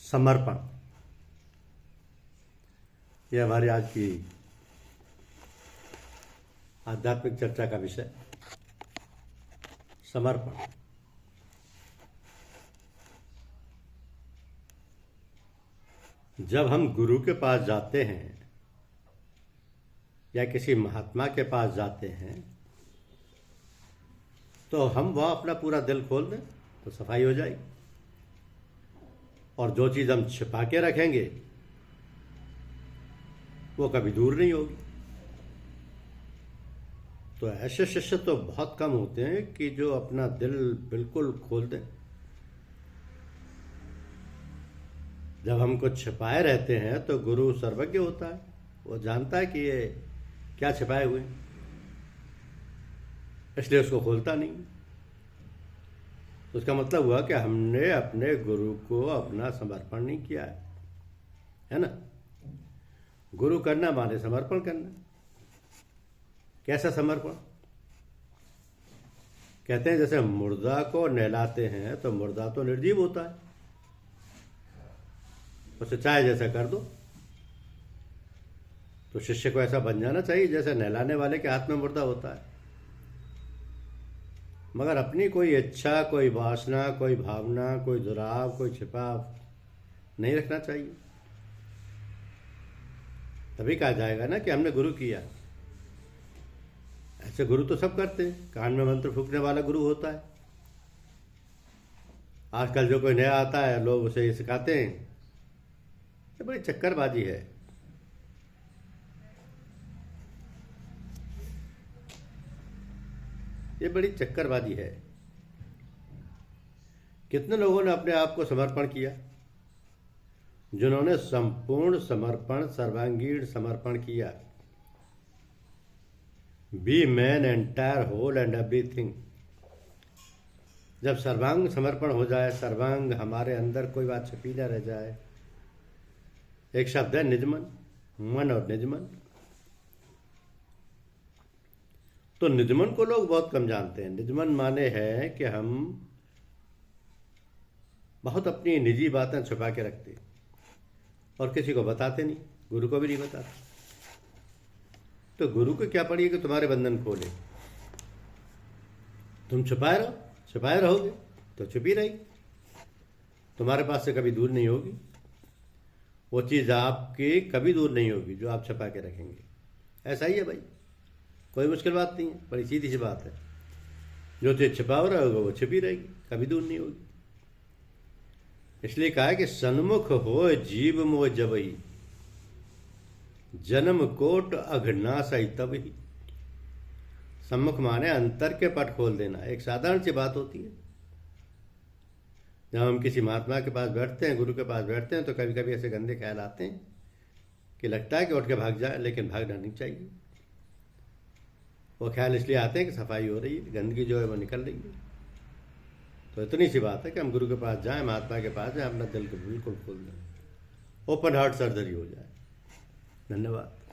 समर्पण, यह हमारी आज की आध्यात्मिक चर्चा का विषय। समर्पण। जब हम गुरु के पास जाते हैं या किसी महात्मा के पास जाते हैं तो हम वहाँ अपना पूरा दिल खोल दें तो सफाई हो जाएगी, और जो चीज़ हम छिपा के रखेंगे वो कभी दूर नहीं होगी। तो ऐसे शिष्य तो बहुत कम होते हैं कि जो अपना दिल बिल्कुल खोल दें। जब हम कुछ छिपाए रहते हैं तो गुरु सर्वज्ञ होता है, वो जानता है कि ये क्या छिपाए हुए हैं, इसलिए उसको खोलता नहीं। तो उसका मतलब हुआ कि हमने अपने गुरु को अपना समर्पण नहीं किया है ना। गुरु करना माने समर्पण करना। कैसा समर्पण? कहते हैं जैसे मुर्दा को नहलाते हैं तो मुर्दा तो निर्जीव होता है, उसे चाहे जैसा कर दो। तो शिष्य को ऐसा बन जाना चाहिए जैसे नहलाने वाले के हाथ में मुर्दा होता है, मगर अपनी कोई इच्छा, कोई वासना, कोई भावना, कोई दुराव, कोई छिपाव नहीं रखना चाहिए। तभी कहा जाएगा ना कि हमने गुरु किया। ऐसे गुरु तो सब करते हैं, कान में मंत्र फूंकने वाला गुरु होता है। आजकल जो कोई नया आता है लोग उसे ये सिखाते हैं। ये बड़ी चक्करबाजी है। ये बड़ी चक्करबाजी है। कितने लोगों ने अपने आप को समर्पण किया, जिन्होंने संपूर्ण समर्पण, सर्वांगीण समर्पण किया। Be man entire whole and everything. जब सर्वांग समर्पण हो जाए, सर्वांग हमारे अंदर कोई बात छिपी न रह जाए। एक शब्द है निजमन, मन और निजमन। तो निजमन को लोग बहुत कम जानते हैं। निजमन माने है कि हम बहुत अपनी निजी बातें छुपा के रखते और किसी को बताते नहीं, गुरु को भी नहीं बताते। तो गुरु को क्या पड़ी कि तुम्हारे बंधन खोले? तुम छुपाए रहो, छुपाए रहोगे तो छुपी रहेगी, तुम्हारे पास से कभी दूर नहीं होगी। वो चीज़ आपकी कभी दूर नहीं होगी जो आप छुपा के रखेंगे। ऐसा ही है भाई, कोई मुश्किल बात नहीं है, बड़ी सीधी सी बात है। जो चीज़ छिपाओ रहोगे वो छिपी रहेगी, कभी दूर नहीं होगी। इसलिए कहा है कि सन्मुख हो जीव मोह जबही, जन्म कोट अघनासई तबही। सम्मुख माने अंतर के पट खोल देना। एक साधारण सी बात होती है। जब हम किसी महात्मा के पास बैठते हैं, गुरु के पास बैठते हैं, तो कभी कभी ऐसे गंदे ख्याल आते हैं कि लगता है कि उठ के भाग जाए, लेकिन भागना नहीं चाहिए। वो ख्याल इसलिए आते हैं कि सफाई हो रही है, गंदगी जो है वो निकल रही है। तो इतनी सी बात है कि हम गुरु के पास जाएं, महात्मा के पास जाएं, अपना दिल को बिल्कुल खोल दें, ओपन हार्ट सर्जरी हो जाए। धन्यवाद।